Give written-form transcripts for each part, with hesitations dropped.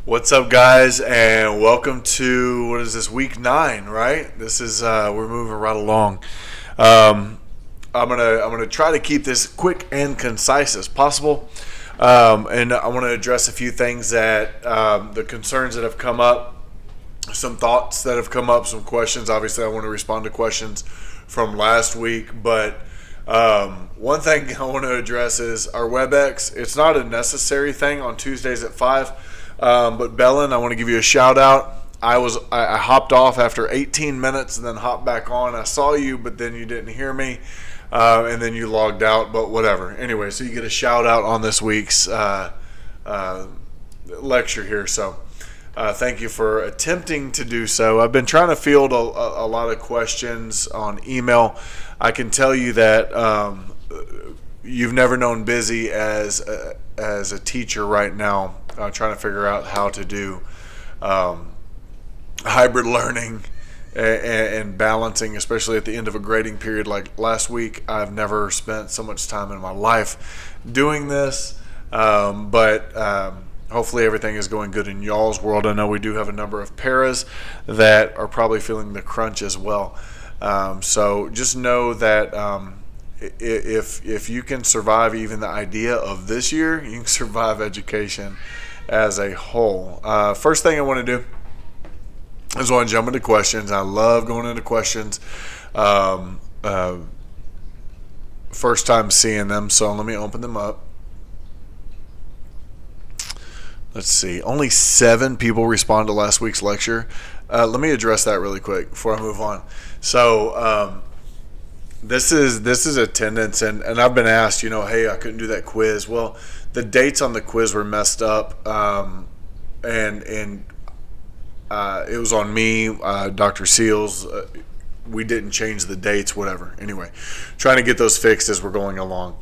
What's up, guys, and welcome to what is this, week 9, right? This is we're moving right along. I'm gonna try to keep this quick and concise as possible, and I want to address a few things that the concerns that have come up, some thoughts that have come up, some questions. Obviously, I want to respond to questions from last week, but one thing I want to address is our WebEx. It's not a necessary thing on Tuesdays at 5. But Bellin, I want to give you a shout out. I hopped off after 18 minutes and then hopped back on. I saw you, but then you didn't hear me, and then you logged out. But whatever. Anyway, so you get a shout out on this week's lecture here. So thank you for attempting to do so. I've been trying to field a lot of questions on email. I can tell you that you've never known busy as a teacher right now. Trying to figure out how to do hybrid learning and balancing, especially at the end of a grading period like last week. I've never spent so much time in my life doing this, but hopefully everything is going good in y'all's world. I know we do have a number of paras that are probably feeling the crunch as well. So just know that if you can survive even the idea of this year, you can survive education as a whole. First thing I want to do is I want to jump into questions. I love going into questions. First time seeing them, so let me open them up. Let's see. Only 7 people respond to last week's lecture. Let me address that really quick before I move on. So this is attendance, and I've been asked, hey, I couldn't do that quiz. Well, the dates on the quiz were messed up, and it was on me, Dr. Seals. We didn't change the dates, whatever. Anyway, trying to get those fixed as we're going along.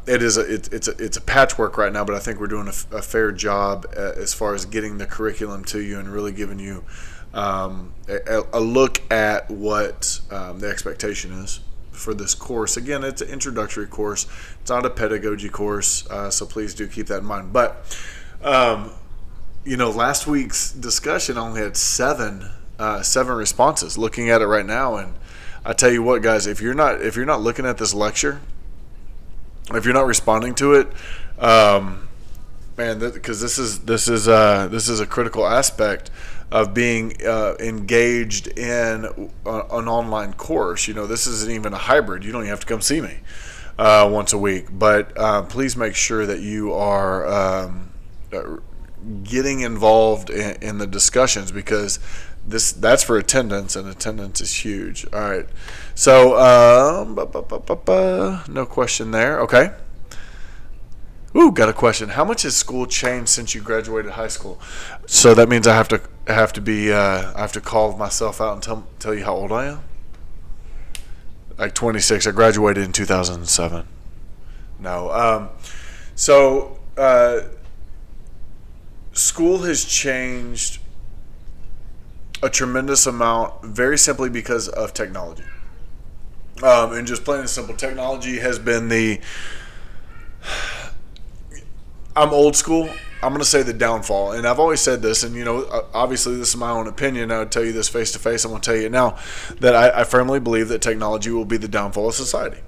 It's a patchwork right now, but I think we're doing a fair job as far as getting the curriculum to you and really giving you a look at what the expectation is for this course. Again, it's an introductory course. It's not a pedagogy course, so please do keep that in mind. But last week's discussion only had 7 responses. Looking at it right now, and I tell you what, guys, if you're not looking at this lecture, if you're not responding to it, because this is a critical aspect of being engaged in an online course. This isn't even a hybrid. You don't even have to come see me once a week. But please make sure that you are getting involved in the discussions, because that's for attendance, and attendance is huge. All right. So no question there. Okay. Ooh, got a question. How much has school changed since you graduated high school? So that means I have to call myself out and tell you how old I am. Like 26. I graduated in 2007. No. School has changed a tremendous amount, very simply because of technology. And just plain and simple, technology has been I'm old school. I'm going to say the downfall. And I've always said this, and obviously this is my own opinion. I would tell you this face to face. I'm going to tell you now that I firmly believe that technology will be the downfall of society,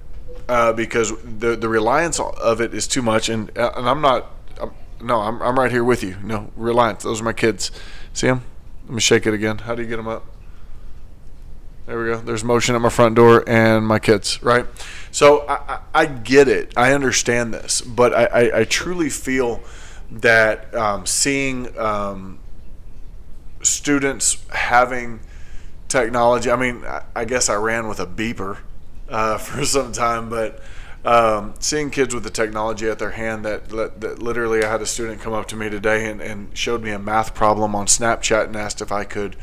because the reliance of it is too much. And I'm right here with you. No, reliance. Those are my kids. See them? Let me shake it again. How do you get them up? There we go. There's motion at my front door and my kids, right? So I get it. I understand this. But I truly feel that seeing students having technology, I guess I ran with a beeper for some time, but seeing kids with the technology at their hand that literally, I had a student come up to me today and showed me a math problem on Snapchat and asked if I could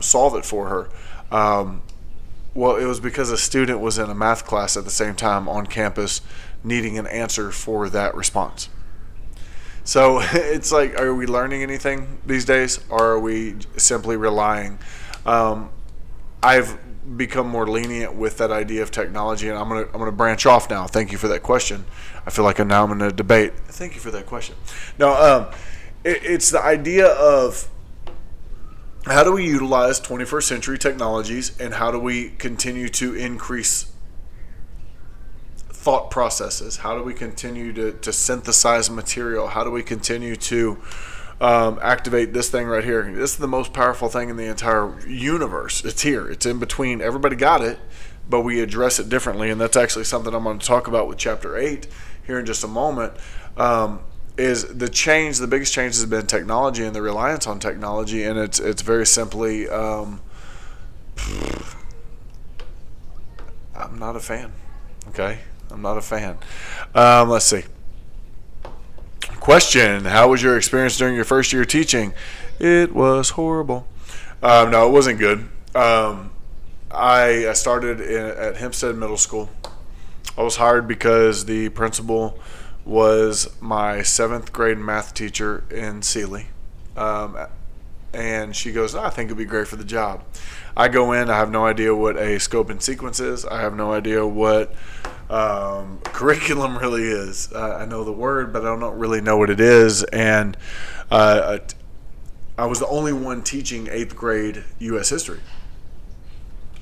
solve it for her. Well, it was because a student was in a math class at the same time on campus needing an answer for that response. So it's like, are we learning anything these days, or are we simply relying? I've become more lenient with that idea of technology, and I'm gonna branch off now. Thank you for that question. I feel like I'm in a debate. Thank you for that question. No, it's the idea of how do we utilize 21st century technologies, and how do we continue to increase thought processes? How do we continue to synthesize material? How do we continue to activate this thing right here? This is the most powerful thing in the entire universe. It's here. It's in between. Everybody got it, but we address it differently, and that's actually something I'm going to talk about with Chapter 8 here in just a moment. Is the change, the biggest change has been technology and the reliance on technology, and it's very simply, I'm not a fan. Okay, I'm not a fan. Let's see. Question: how was your experience during your first year teaching? It was horrible. No, it wasn't good. I started at Hempstead Middle School. I was hired because the principal was my 7th grade math teacher in Sealy. And she goes, I think it'd be great for the job. I go in, I have no idea what a scope and sequence is. I have no idea what curriculum really is. I know the word, but I don't really know what it is. And I was the only one teaching 8th grade U.S. history.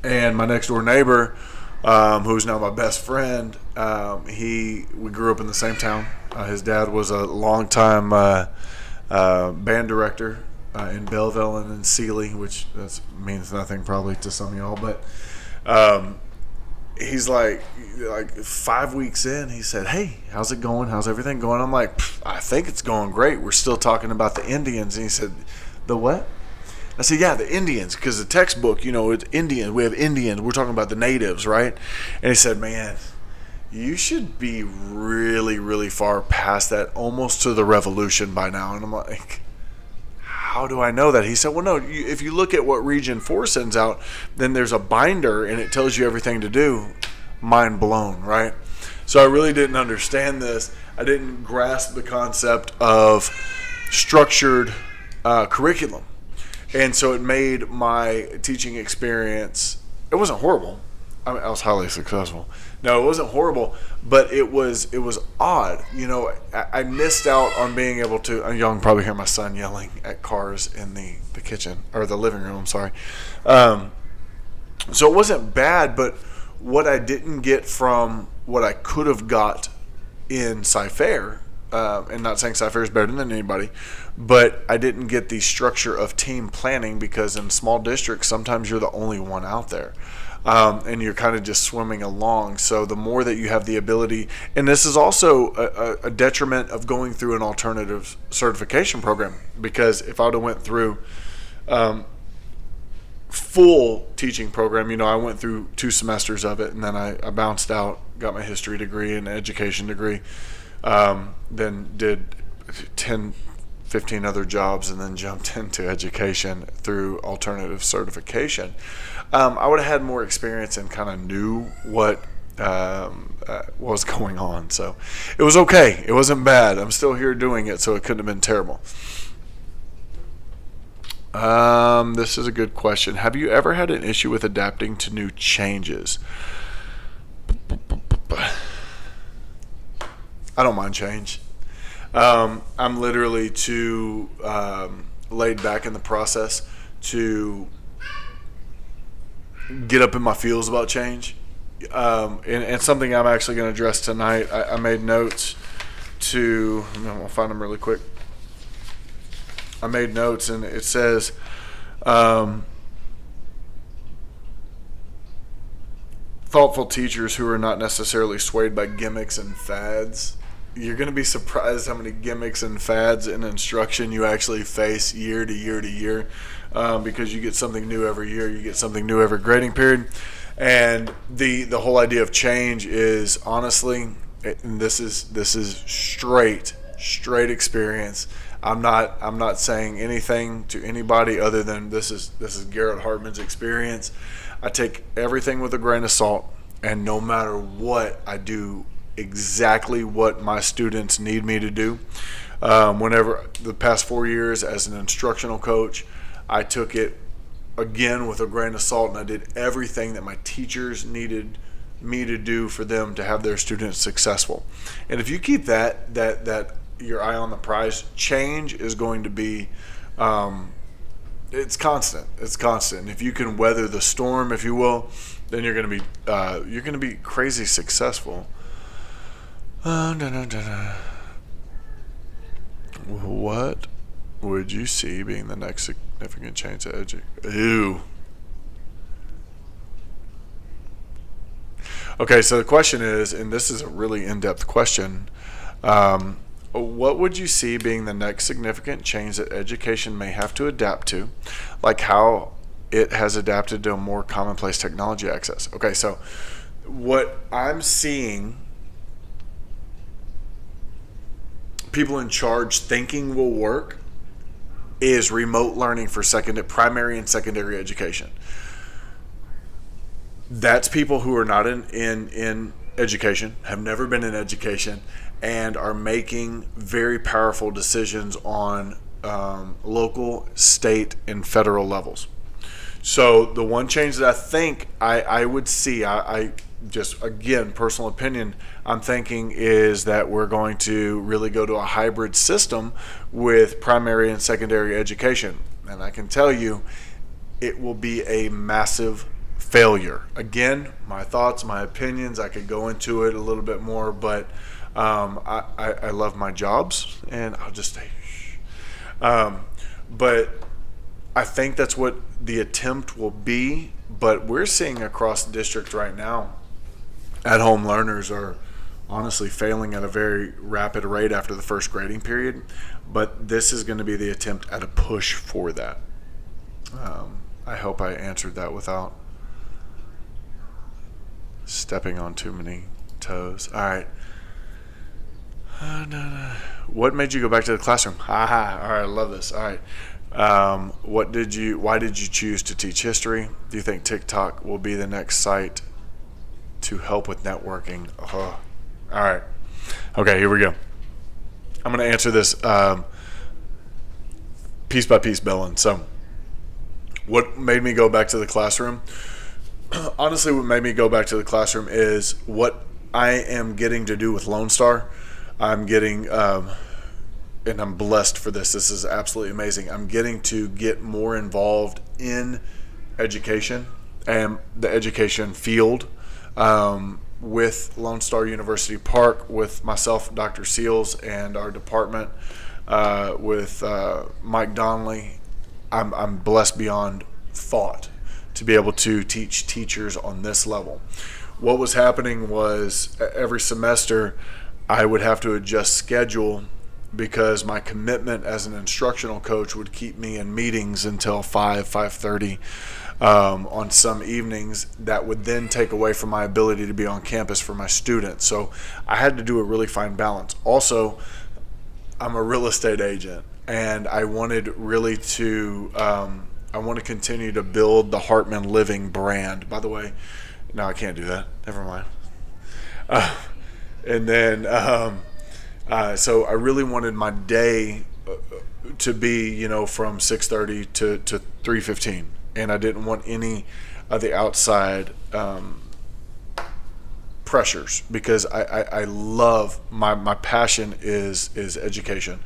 And my next door neighbor, who's now my best friend, we grew up in the same town. His dad was a longtime band director in Belleville and in Sealy, which means nothing probably to some of y'all, but he's like 5 weeks in, he said, hey, how's it going? How's everything going? I'm like, I think it's going great. We're still talking about the Indians. And he said, the what? I said, yeah, the Indians, because the textbook, it's Indian. We have Indians. We're talking about the natives, right? And he said, man, you should be really, really far past that, almost to the revolution by now. And I'm like, how do I know that? He said, well, no, if you look at what Region 4 sends out, then there's a binder, and it tells you everything to do. Mind blown, right? So I really didn't understand this. I didn't grasp the concept of structured curriculum. And so it made my teaching experience, it wasn't horrible. I mean, I was highly successful. No, it wasn't horrible, but it was odd. I missed out on being able to, y'all can probably hear my son yelling at cars in the kitchen, or the living room, I'm sorry. So it wasn't bad, but what I didn't get from what I could have got in Sci-Fair, and not saying Sci-Fair is better than anybody, but I didn't get the structure of team planning, because in small districts, sometimes you're the only one out there. And you're kind of just swimming along. So the more that you have the ability, and this is also a detriment of going through an alternative certification program, because if I would have went through full teaching program, I went through 2 semesters of it, and then I bounced out, got my history degree and education degree, then did 10, 15 other jobs, and then jumped into education through alternative certification. I would have had more experience and kind of knew what was going on. So it was okay. It wasn't bad. I'm still here doing it, so it couldn't have been terrible. This is a good question. Have you ever had an issue with adapting to new changes? I don't mind change. I'm literally too laid back in the process to get up in my feels about change. And something I'm actually going to address tonight. I made notes I'll find them really quick. I made notes, and it says, thoughtful teachers who are not necessarily swayed by gimmicks and fads. You're going to be surprised how many gimmicks and fads in instruction you actually face year to year to year, because you get something new every year. You get something new every grading period. And the whole idea of change is, honestly, and this is straight experience. I'm not saying anything to anybody other than this is Garrett Hartman's experience. I take everything with a grain of salt, and no matter what, I do exactly what my students need me to do. Whenever the past 4 years as an instructional coach, I took it again with a grain of salt, and I did everything that my teachers needed me to do for them to have their students successful. And if you keep that your eye on the prize. Change is going to be, it's constant. It's constant. And if you can weather the storm, if you will, then you're going to be crazy successful. What would you see being the next significant change to education? Ew. Okay, so the question is, and this is a really in-depth question, what would you see being the next significant change that education may have to adapt to, like how it has adapted to a more commonplace technology access? Okay, so what I'm seeing people in charge thinking will work is remote learning for primary and secondary education. That's people who are not in education, have never been in education, and are making very powerful decisions on local, state, and federal levels. So the one change that I think I would see, I just, again, personal opinion, I'm thinking is that we're going to really go to a hybrid system with primary and secondary education. And I can tell you it will be a massive failure. Again, my thoughts, my opinions, I could go into it a little bit more, but I love my jobs, and I'll just say shh. But I think that's what the attempt will be. But we're seeing across the district right now, at-home learners are honestly failing at a very rapid rate after the first grading period. But this is going to be the attempt at a push for that. I hope I answered that without stepping on too many toes. All right. What made you go back to the classroom? All right, I love this. All right. Why did you choose to teach history? Do you think TikTok will be the next site to help with networking? All right. Okay, here we go. I'm going to answer this piece by piece, Bellin. So, what made me go back to the classroom? Honestly, what made me go back to the classroom is what I am getting to do with Lone Star. I'm getting, and I'm blessed for this. This is absolutely amazing. I'm getting to get more involved in education and the education field with Lone Star University Park, with myself, Dr. Seals, and our department with Mike Donnelly. I'm blessed beyond thought to be able to teach teachers on this level. What was happening was every semester I would have to adjust schedule because my commitment as an instructional coach would keep me in meetings until 5:30 on some evenings. That would then take away from my ability to be on campus for my students. So I had to do a really fine balance. Also, I'm a real estate agent, and I wanted really to I want to continue to build the Hartman Living brand. By the way, no, I can't do that. Never mind. And then, so I really wanted my day to be, from 6:30 to 3:15, and I didn't want any of the outside pressures because I love my passion is education.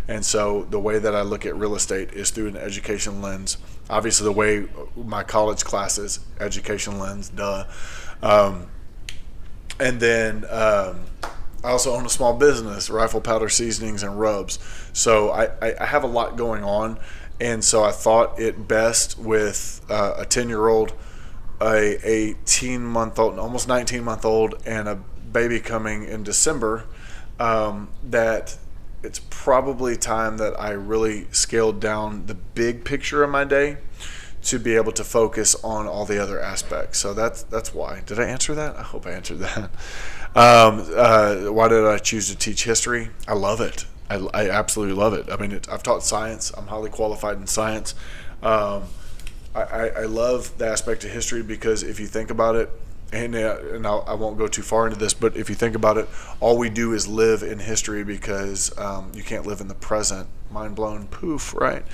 And so the way that I look at real estate is through an education lens. Obviously, the way my college classes, education lens, duh. And then I also own a small business, Rifle Powder Seasonings and Rubs. So I have a lot going on. And so I thought it best with a 10-year-old, a 18-month-old, almost 19-month-old, and a baby coming in December, that it's probably time that I really scaled down the big picture of my day to be able to focus on all the other aspects. So that's why. Did I answer that? I hope I answered that. Why did I choose to teach history? I love it. I absolutely love it. I mean, I've taught science. I'm highly qualified in science. I love the aspect of history because if you think about it, and I won't go too far into this, but if you think about it, all we do is live in history because you can't live in the present mind blown, poof, right?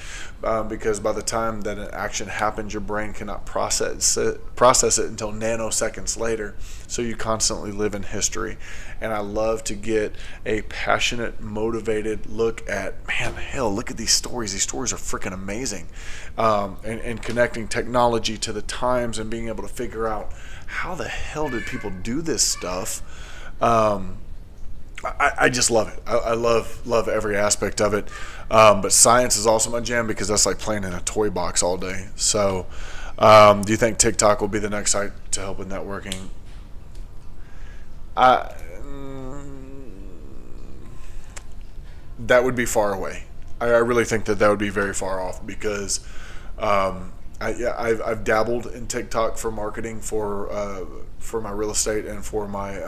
Because by the time that an action happens, your brain cannot process it until nanoseconds later. So you constantly live in history. And I love to get a passionate, motivated look at, man, hell, look at these stories. These stories are freaking amazing. And connecting technology to the times and being able to figure out how the hell did people do this stuff. I just love it. I love every aspect of it. But science is also my jam because that's like playing in a toy box all day. So do you think TikTok will be the next site to help with networking? That would be far away. I really think that would be very far off because I've dabbled in TikTok for marketing for my real estate and for my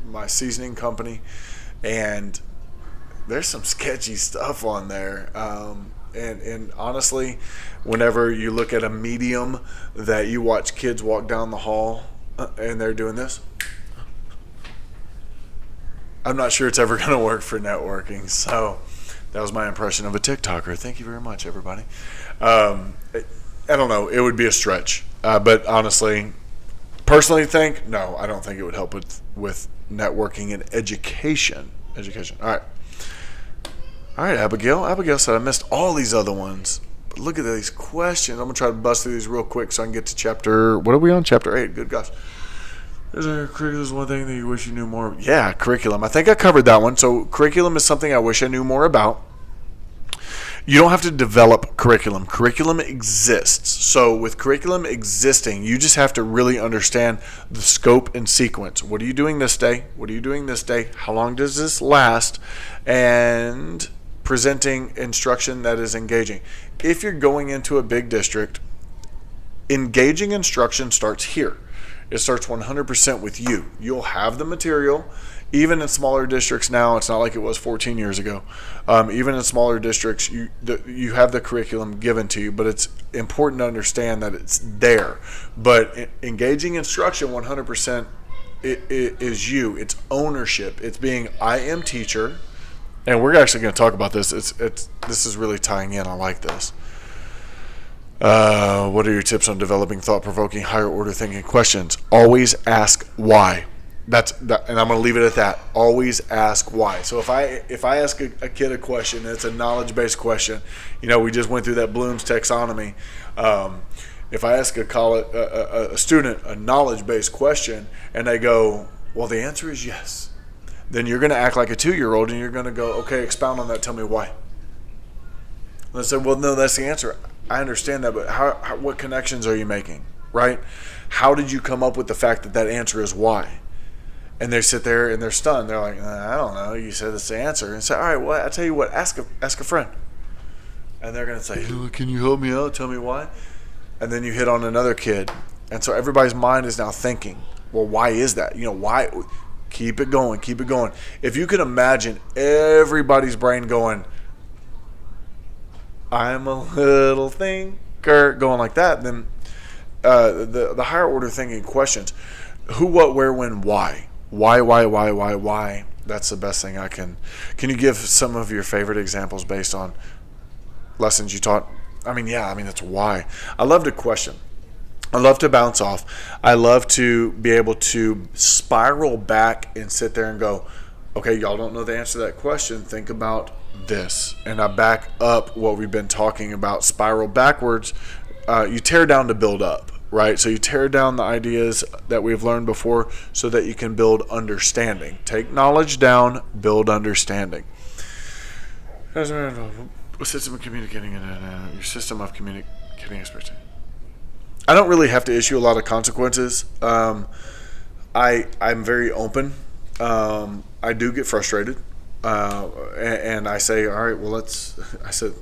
my seasoning company, and there's some sketchy stuff on there. And honestly, whenever you look at a medium that you watch kids walk down the hall and they're doing this, I'm not sure it's ever going to work for networking. So that was my impression of a TikToker. Thank you very much, everybody. I don't know. It would be a stretch. But honestly, personally no, I don't think it would help with networking and education. All right, Abigail. Abigail said I missed all these other ones. But look at these questions. I'm going to try to bust through these real quick so I can get to chapter... What are we on? Chapter 8. Good gosh. Is there curriculum one thing that you wish you knew more? Yeah, curriculum. I think I covered that one. So curriculum is something I wish I knew more about. You don't have to develop curriculum. Curriculum exists. So with curriculum existing, you just have to really understand the scope and sequence. What are you doing this day? What are you doing this day? How long does this last? And presenting instruction that is engaging. If you're going into a big district, engaging instruction starts here. It starts 100% with you. You'll have the material. Even in smaller districts now, it's not like it was 14 years ago. Even in smaller districts, you have the curriculum given to you, but it's important to understand that it's there. But engaging instruction 100% is you. It's ownership. It's being, I am teacher, and we're actually going to talk about this. This is really tying in. I like this. What are your tips on developing thought-provoking, higher-order thinking questions? Always ask why. And I'm going to leave it at that. Always ask why. So if I ask a kid a question, and it's a knowledge-based question. We just went through that Bloom's taxonomy. If I ask a student a knowledge-based question, and they go, "Well, the answer is yes," then you're going to act like a 2-year-old, and you're going to go, "Okay, expound on that. Tell me why." And they say, "Well, no, that's the answer. I understand that, but what connections are you making, right? How did you come up with the fact that answer is why?" And they sit there and they're stunned. They're like, "I don't know. You said it's the answer." And say, "All right, well, I tell you what. Ask a friend." And they're going to say, "Can you help me out? Tell me why." And then you hit on another kid, and so everybody's mind is now thinking, "Well, why is that? Why?" Keep it going. Keep it going. If you can imagine everybody's brain going, "I'm a little thinker," going like that, then the higher order thinking questions: who, what, where, when, why? Why? That's the best thing I can. Can you give some of your favorite examples based on lessons you taught? That's why. I love to question. I love to bounce off. I love to be able to spiral back and sit there and go, "Okay, y'all don't know the answer to that question. Think about this." And I back up what we've been talking about. Spiral backwards. You tear down to build up. Right, so you tear down the ideas that we've learned before so that you can build understanding. Take knowledge down, build understanding. System of communicating your system of communicating expertise. I don't really have to issue a lot of consequences. I'm very open. I do get frustrated, and I say, "All right, well, I said,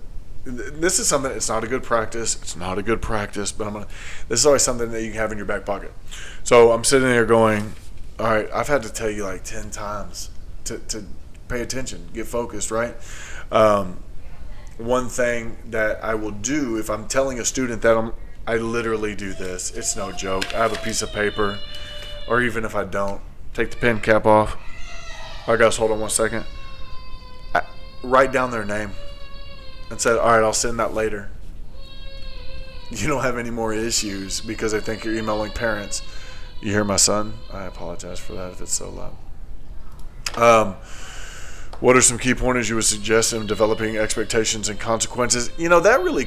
this is something, it's not a good practice. It's not a good practice, but this is always something that you can have in your back pocket." So I'm sitting there going, "All right, I've had to tell you like 10 times to pay attention, get focused, right?" One thing that I will do if I'm telling a student that I literally do this. It's no joke. I have a piece of paper, or even if I don't, take the pen cap off. All right, guys, hold on one second. write down their name and said, all right, I'll send that later, you don't have any more issues because they think you're emailing parents. You hear my son? I apologize for that if it's so loud. What are some key pointers you would suggest in developing expectations and consequences? That really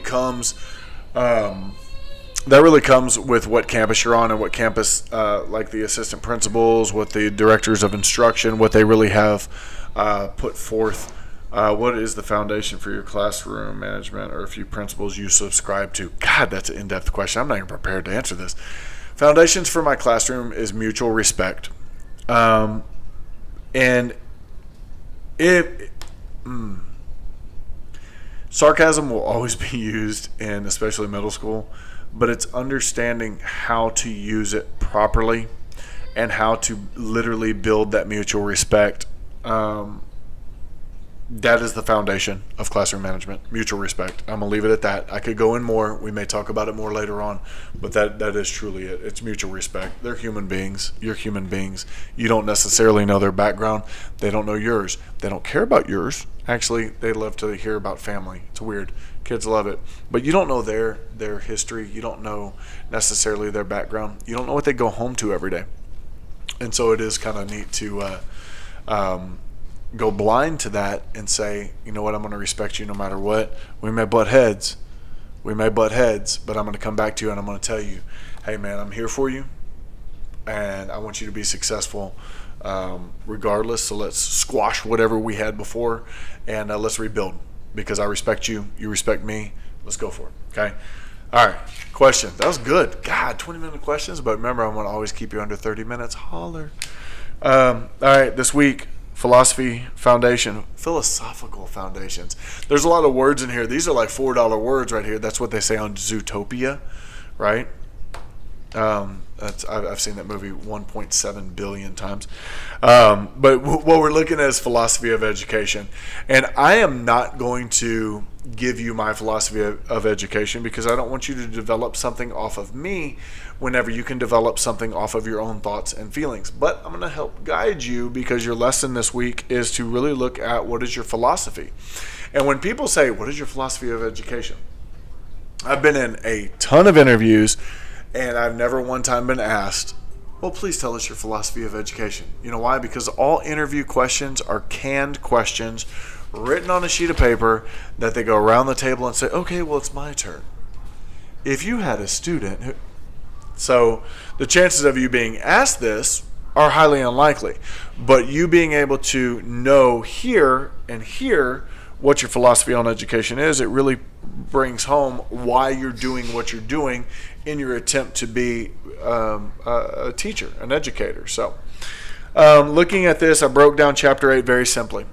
comes with what campus you're on and what campus, like the assistant principals, what the directors of instruction, what they really have put forth. What is the foundation for your classroom management, or a few principles you subscribe to? God, that's an in-depth question. I'm not even prepared to answer this. Foundations for my classroom is mutual respect. And sarcasm will always be used in especially middle school, but it's understanding how to use it properly and how to literally build that mutual respect. That is the foundation of classroom management, mutual respect. I'm going to leave it at that. I could go in more. We may talk about it more later on, but that is truly it. It's mutual respect. They're human beings. You're human beings. You don't necessarily know their background. They don't know yours. They don't care about yours. Actually, they love to hear about family. It's weird. Kids love it. But you don't know their history. You don't know necessarily their background. You don't know what they go home to every day. And so it is kind of neat to go blind to that and say, you know what, I'm going to respect you no matter what. We may butt heads, but I'm going to come back to you and I'm going to tell you, hey man, I'm here for you and I want you to be successful regardless. So let's squash whatever we had before and let's rebuild, because I respect you, you respect me. Let's go for it. Okay. All right. Question. That was good. God, 20-minute questions, but remember, I want to always keep you under 30 minutes. Holler. All right. This week, philosophical foundations. There's a lot of words in here. These are like $4 words right here. That's what they say on Zootopia, right? I've seen that movie 1.7 billion times. But what we're looking at is philosophy of education. And I am not going to give you my philosophy of education because I don't want you to develop something off of me whenever you can develop something off of your own thoughts and feelings. But I'm going to help guide you because your lesson this week is to really look at what is your philosophy. And when people say, what is your philosophy of education? I've been in a ton of interviews and I've never one time been asked, well, please tell us your philosophy of education. You know why? Because all interview questions are canned questions written on a sheet of paper that they go around the table and say, okay, well, it's my turn. If you had a student who... So the chances of you being asked this are highly unlikely. But you being able to know here what your philosophy on education is, it really brings home why you're doing what you're doing in your attempt to be a teacher, an educator. So looking at this, I broke down chapter 8 very simply.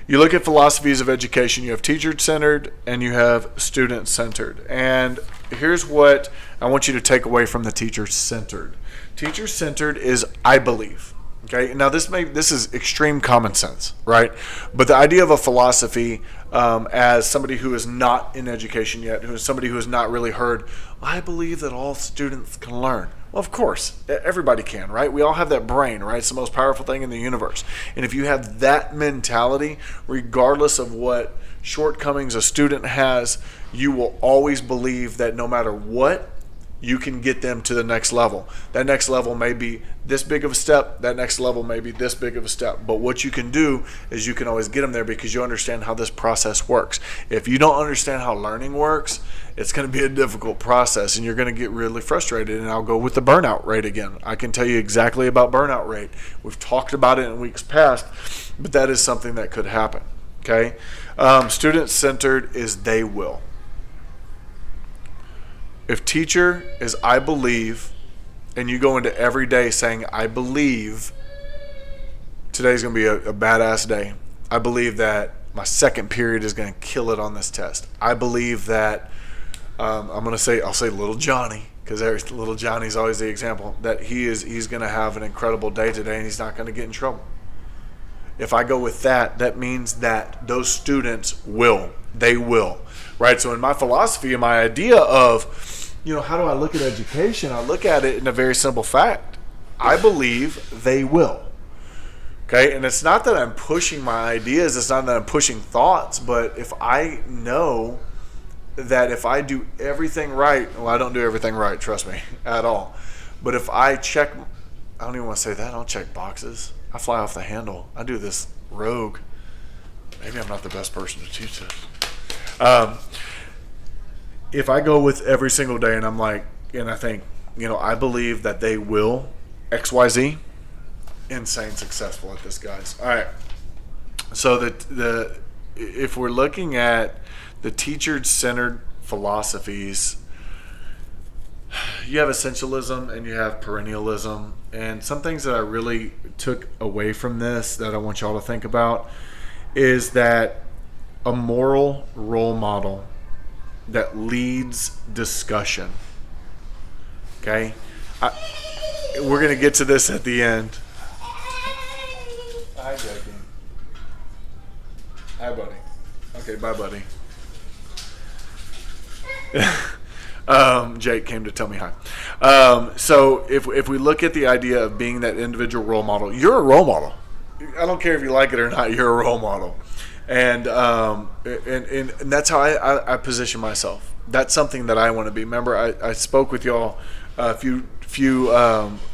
You look at philosophies of education, you have teacher-centered and you have student-centered. And here's what I want you to take away from the teacher-centered. Teacher-centered is I believe. Okay, now this is extreme common sense, right? But the idea of a philosophy, as somebody who is not in education yet, who is somebody who has not really heard, I believe that all students can learn. Well, of course, everybody can, right? We all have that brain, right? It's the most powerful thing in the universe. And if you have that mentality, regardless of what shortcomings a student has, you will always believe that no matter what, you can get them to the next level. That next level may be this big of a step. That next level may be this big of a step. But what you can do is you can always get them there because you understand how this process works. If you don't understand how learning works, it's going to be a difficult process and you're going to get really frustrated. And I'll go with the burnout rate again. I can tell you exactly about burnout rate. We've talked about it in weeks past, but that is something that could happen. Okay? Student-centered is they will. If teacher is I believe, and you go into every day saying I believe, today's going to be a badass day. I believe that my second period is going to kill it on this test. I believe that I'll say little Johnny, because little Johnny's always the example, that he's going to have an incredible day today and he's not going to get in trouble. If I go with that, that means that those students will. They will. Right? So in my philosophy and my idea of, how do I look at education? I look at it in a very simple fact. I believe they will. Okay, and it's not that I'm pushing my ideas, it's not that I'm pushing thoughts, but if I know that if I do everything right, well, I don't do everything right, trust me, at all. But if I check, I don't even want to say that, I don't check boxes. I fly off the handle. I do this rogue. Maybe I'm not the best person to teach this. If I go with every single day and I'm like, and I think, I believe that they will XYZ, insane successful at this, guys. All right. So if we're looking at the teacher-centered philosophies, you have essentialism and you have perennialism. And some things that I really took away from this that I want y'all to think about is that a moral role model that leads discussion. Okay? We're going to get to this at the end. Hi, Jackie. Hi, buddy. Okay, bye, buddy. Jake came to tell me hi. So if we look at the idea of being that individual role model, you're a role model. I don't care if you like it or not, you're a role model. And that's how I position myself. That's something that I want to be. Remember, I spoke with y'all a few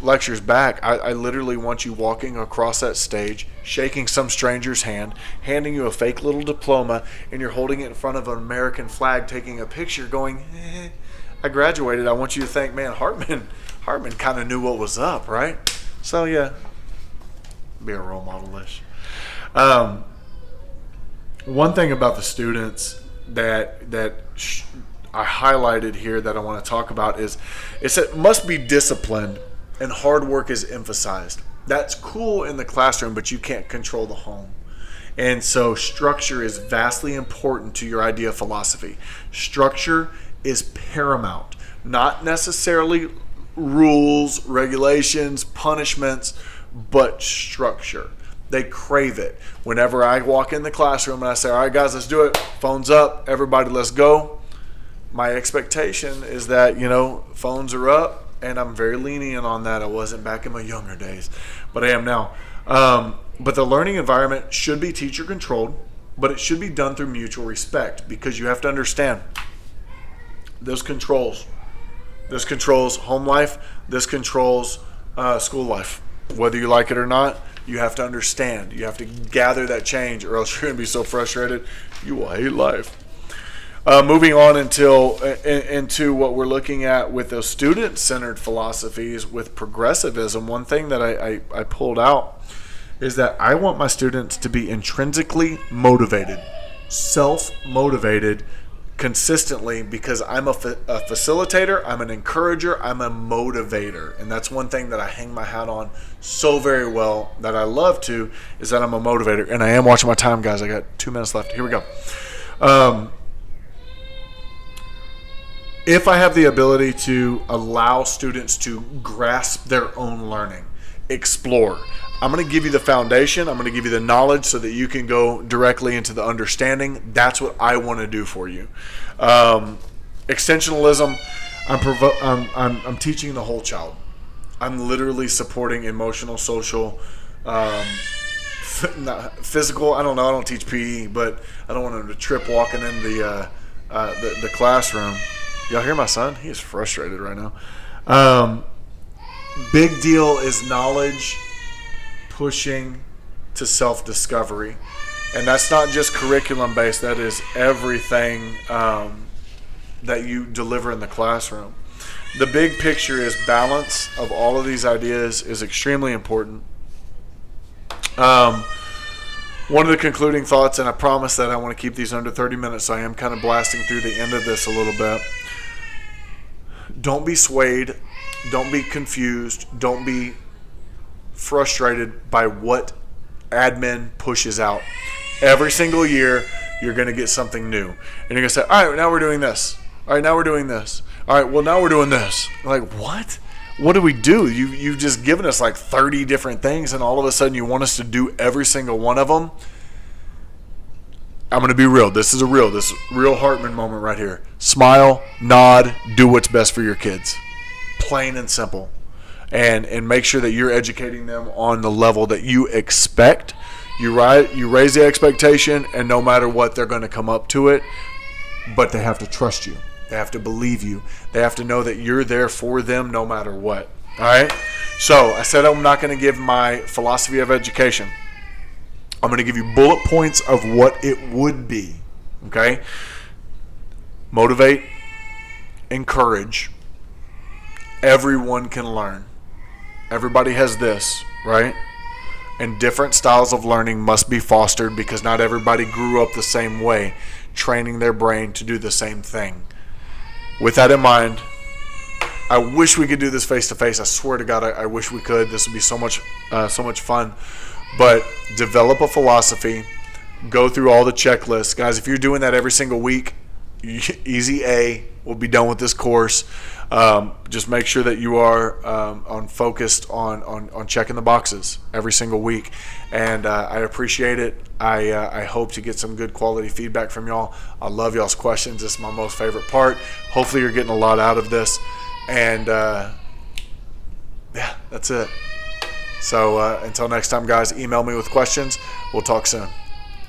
lectures back. I literally want you walking across that stage, shaking some stranger's hand, handing you a fake little diploma, and you're holding it in front of an American flag, taking a picture, going, I graduated. I want you to think, man, Hartman kind of knew what was up, right? So yeah, be a role model-ish. One thing about the students that I highlighted here that I want to talk about is it must be disciplined and hard work is emphasized. That's cool in the classroom, but you can't control the home. And so structure is vastly important to your idea of philosophy. Structure is paramount, not necessarily rules, regulations, punishments, but structure. They crave it. Whenever I walk in the classroom and I say, all right, guys, let's do it. Phones up. Everybody, let's go. My expectation is that, phones are up, and I'm very lenient on that. I wasn't back in my younger days, but I am now. But the learning environment should be teacher controlled, but it should be done through mutual respect, because you have to understand this controls home life. This controls school life. Whether you like it or not, you have to understand. You have to gather that change, or else you're going to be so frustrated you will hate life. Moving on into what we're looking at with those student-centered philosophies with progressivism, one thing that I pulled out is that I want my students to be intrinsically motivated, self-motivated consistently, because I'm a facilitator, I'm an encourager, I'm a motivator. And that's one thing that I hang my hat on so very well, that I love to, is that I'm a motivator. And I am watching my time, guys. I got 2 minutes left. Here we go. If I have the ability to allow students to grasp their own learning, explore, I'm going to give you the foundation. I'm going to give you the knowledge so that you can go directly into the understanding. That's what I want to do for you. Extensionalism, I'm teaching the whole child. I'm literally supporting emotional, social, physical. I don't know. I don't teach PE, but I don't want them to trip walking in the classroom. Y'all hear my son? He is frustrated right now. Big deal is knowledge pushing to self-discovery. And that's not just curriculum-based. That is everything that you deliver in the classroom. The big picture is balance of all of these ideas is extremely important. One of the concluding thoughts, and I promise that I want to keep these under 30 minutes, so I am kind of blasting through the end of this a little bit. Don't be swayed. Don't be confused. Don't be frustrated by what admin pushes out. Every single year, you're going to get something new. And you're going to say, all right, now we're doing this. All right, now we're doing this. All right, well, now we're doing this. Like, what? What do we do? You've just given us like 30 different things, and all of a sudden you want us to do every single one of them? I'm going to be real. This is real Hartman moment right here. Smile, nod, do what's best for your kids. Plain and simple. and make sure that you're educating them on the level that you expect. You raise the expectation, and no matter what, they're going to come up to it. But they have to trust you. They have to believe you. They have to know that you're there for them no matter what. All right? So I said I'm not going to give my philosophy of education. I'm going to give you bullet points of what it would be. Okay? Motivate, encourage. Everyone can learn. Everybody has this, right? And different styles of learning must be fostered because not everybody grew up the same way, training their brain to do the same thing. With that in mind, I wish we could do this face to face. I swear to God, I wish we could. This would be so much fun. But develop a philosophy. Go through all the checklists, guys. If you're doing that every single week, easy A. We'll be done with this course. Just make sure that you are focused on checking the boxes every single week, and I appreciate it. I hope to get some good quality feedback from y'all. I love y'all's questions. This is my most favorite part. Hopefully you're getting a lot out of this, and yeah, that's it. So until next time, guys, email me with questions. We'll talk soon.